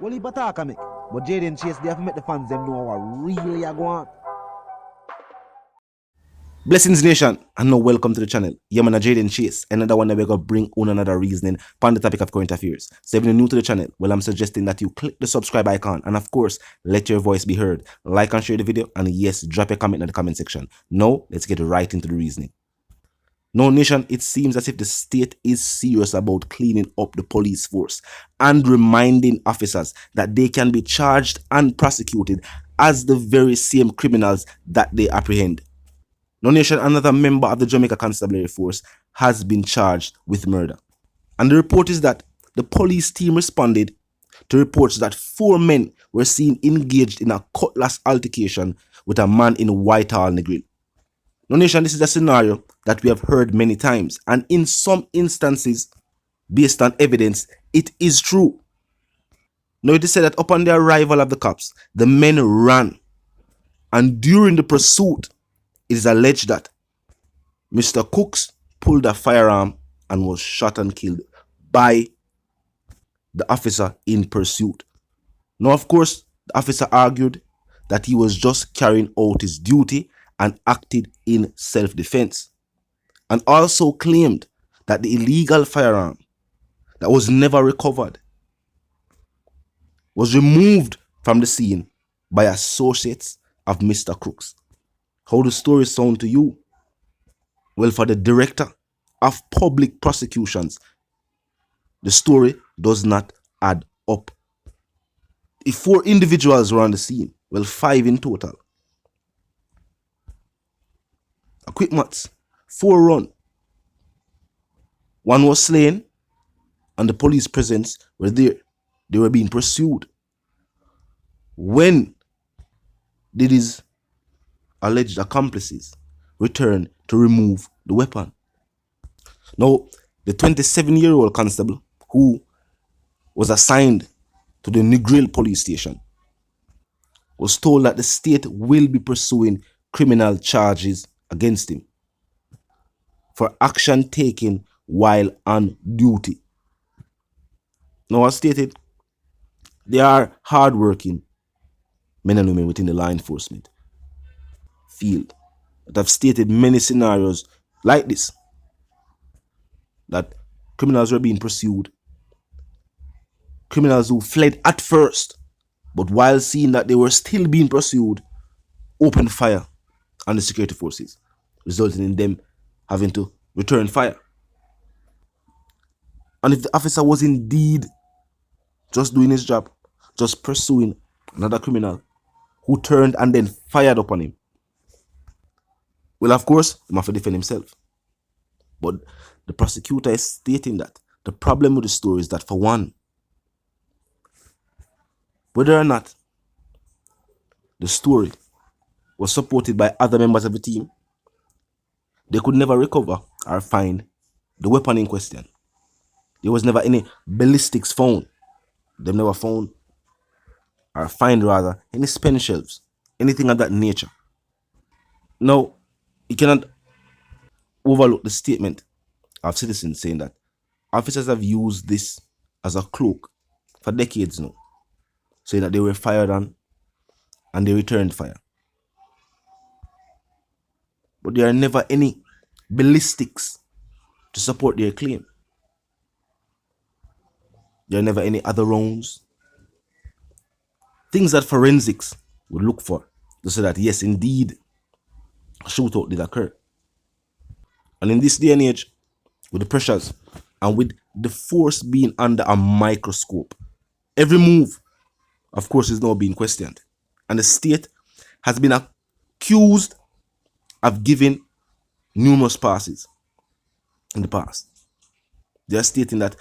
Well, he attack me, but Jaden Chase, they have to make the fans them know what really are going on. Blessings Nation, and now welcome to the channel. Yeah, man, Jaden Chase, another one that we're going to bring on another reasoning on the topic of current affairs. So if you're new to the channel, well, I'm suggesting that you click the subscribe icon and of course, let your voice be heard. Like and share the video, and yes, drop a comment in the comment section. Now, let's get right into the reasoning. Now, Nation, it seems as if the state is serious about cleaning up the police force and reminding officers that they can be charged and prosecuted as the very same criminals that they apprehend. Now, Nation, another member of the Jamaica Constabulary Force has been charged with murder. And the report is that the police team responded to reports that 4 men were seen engaged in a cutlass altercation with a man in Whitehall, Negril. Now, Nation, this is a scenario that we have heard many times, and in some instances, based on evidence, it is true. Now, it is said that upon the arrival of the cops, the men ran, and during the pursuit, it is alleged that Mr. Cooks pulled a firearm and was shot and killed by the officer in pursuit. Now, of course, the officer argued that he was just carrying out his duty and acted in self-defense, and also claimed that the illegal firearm that was never recovered was removed from the scene by associates of Mr. Crooks. How the story sound to you? Well, for the director of public prosecutions, the story does not add up. If 4 individuals were on the scene, well, 5 in total. A quick maths, 4 run. 1 was slain, and the police presence were there. They were being pursued. When did his alleged accomplices return to remove the weapon? Now, the 27-year-old constable who was assigned to the Negril police station was told that the state will be pursuing criminal charges against him for action taken while on duty. Now, as stated, there are hardworking men and women within the law enforcement field that have stated many scenarios like this, that criminals were being pursued, criminals who fled at first, but while seeing that they were still being pursued, opened fire on the security forces, resulting in them having to return fire. And if the officer was indeed just doing his job, just pursuing another criminal who turned and then fired upon him, well, of course, he must defend himself. But the prosecutor is stating that the problem with the story is that, for one, whether or not the story was supported by other members of the team, they could never recover or find the weapon in question. There was never any ballistics found. They never found, or find rather, any pen shelves, anything of that nature. Now, you cannot overlook the statement of citizens saying that officers have used this as a cloak for decades now, saying that they were fired on and they returned fire. But there are never any ballistics to support their claim. There are never any other rounds, things that forensics would look for to say that yes, indeed, a shootout did occur. And in this day and age, with the pressures and with the force being under a microscope, every move, of course, is now being questioned. And the state has been accused of giving numerous passes in the past. They are stating that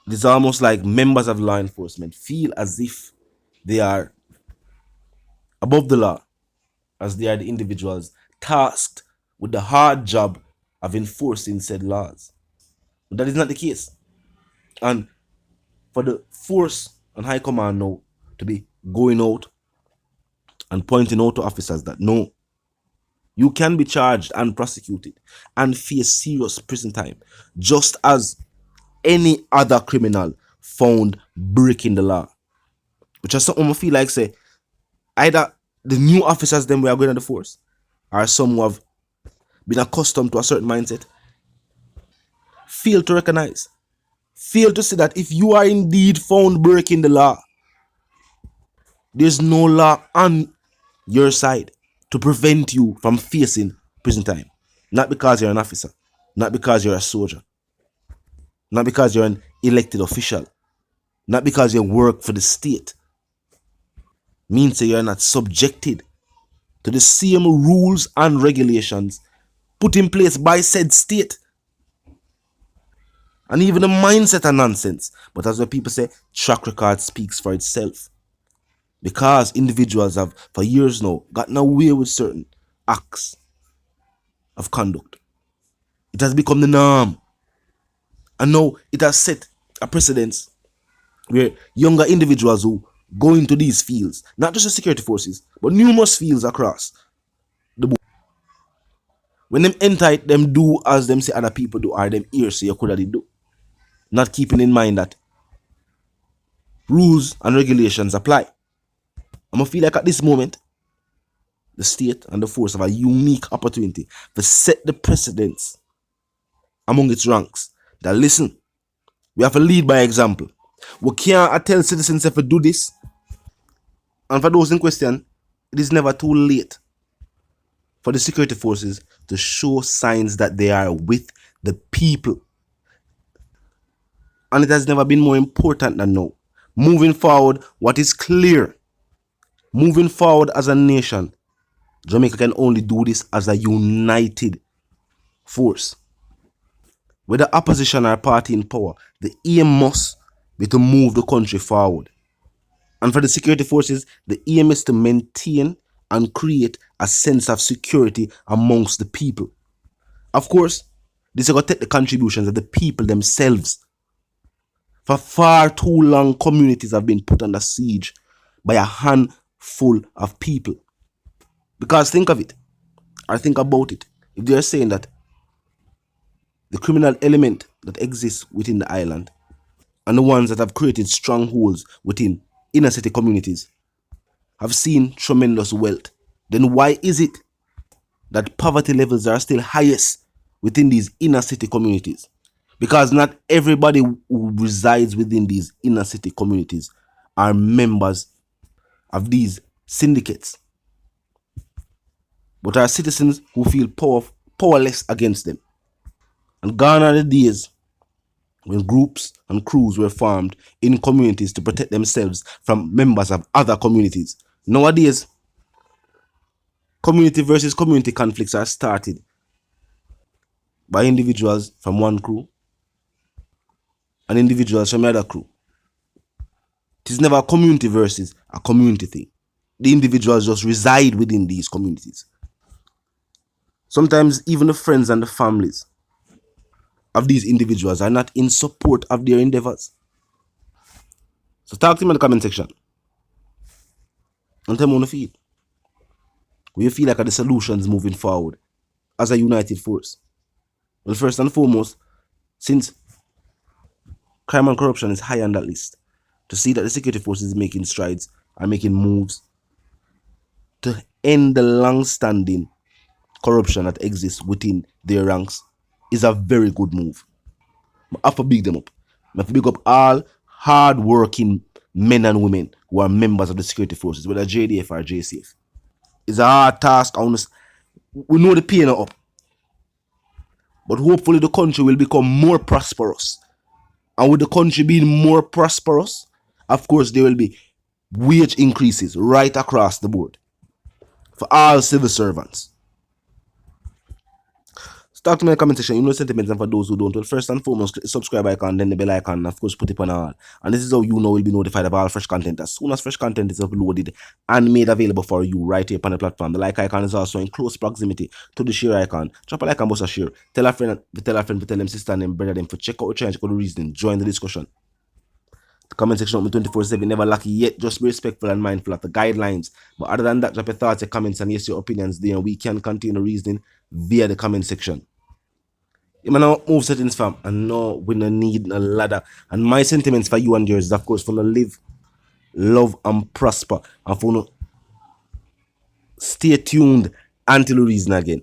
it's almost like members of law enforcement feel as if they are above the law, as they are the individuals tasked with the hard job of enforcing said laws. But that is not the case. And for the force and high command now to be going out and pointing out to officers that no, you can be charged and prosecuted and face serious prison time, just as any other criminal found breaking the law. Which is something I feel like say, either the new officers them we are going to the force, or some who have been accustomed to a certain mindset, fail to recognize, fail to see that if you are indeed found breaking the law, there's no law on your side to prevent you from facing prison time. Not because you're an officer, not because you're a soldier, not because you're an elected official, not because you work for the state. Means that you're not subjected to the same rules and regulations put in place by said state. And even the mindset are nonsense. But as the people say, track record speaks for itself. Because individuals have, for years now, gotten away with certain acts of conduct. It has become the norm. And now it has set a precedence where younger individuals who go into these fields, not just the security forces, but numerous fields across the board, when them enter it, them do as them say other people do, or them hear say you could have do. Not keeping in mind that rules and regulations apply. I'm gonna feel like at this moment, the state and the force have a unique opportunity to set the precedence among its ranks. That listen, we have to lead by example. We can't tell citizens if we do this. And for those in question, it is never too late for the security forces to show signs that they are with the people. And it has never been more important than now. Moving forward, what is clear, moving forward as a nation, Jamaica can only do this as a united force. Whether opposition or party in power, the aim must be to move the country forward. And for the security forces, the aim is to maintain and create a sense of security amongst the people. Of course, this is going to take the contributions of the people themselves. For far too long, communities have been put under siege by a handful of people. Because think of it, or think about it. If they are saying that the criminal element that exists within the island and the ones that have created strongholds within inner city communities have seen tremendous wealth, then why is it that poverty levels are still highest within these inner city communities? Because not everybody who resides within these inner city communities are members of these syndicates, but are citizens who feel powerless against them. And gone are the days when groups and crews were formed in communities to protect themselves from members of other communities. Nowadays, community versus community conflicts are started by individuals from one crew and individuals from another crew. It is never a community versus a community thing. The individuals just reside within these communities. Sometimes even the friends and the families of these individuals are not in support of their endeavors. So talk to me in the comment section and tell me how you feel. Will you feel like the solutions moving forward as a united force? Well, first and foremost, since crime and corruption is high on that list, to see that the security forces is making strides, are making moves to end the long-standing corruption that exists within their ranks is a very good move. I have to big them up. I have to big up all hard-working men and women who are members of the security forces, whether JDF or JCF. It's a hard task. We know the pain are up. But hopefully the country will become more prosperous. And with the country being more prosperous, of course, there will be wage increases right across the board for all civil servants. Talk to me in the comment section, you know sentiments, and for those who don't, well, first and foremost, click the subscribe icon, then the bell icon, and of course put it on all. And this is how you know will be notified of all fresh content as soon as fresh content is uploaded and made available for you right here on the platform. The like icon is also in close proximity to the share icon. Drop a like and bust a share. Tell a friend, tell them sister and them brother them for check out the channel, check out the reasoning, join the discussion. The comment section open 24/7, never lucky yet. Just be respectful and mindful of the guidelines. But other than that, drop your thoughts, your comments, and yes, your opinions there, and we can continue reasoning via the comment section. You man move settings fam, and no, we no need a ladder. And my sentiments for you and yours is of course for to live, love and prosper, and for no stay tuned until we reason again.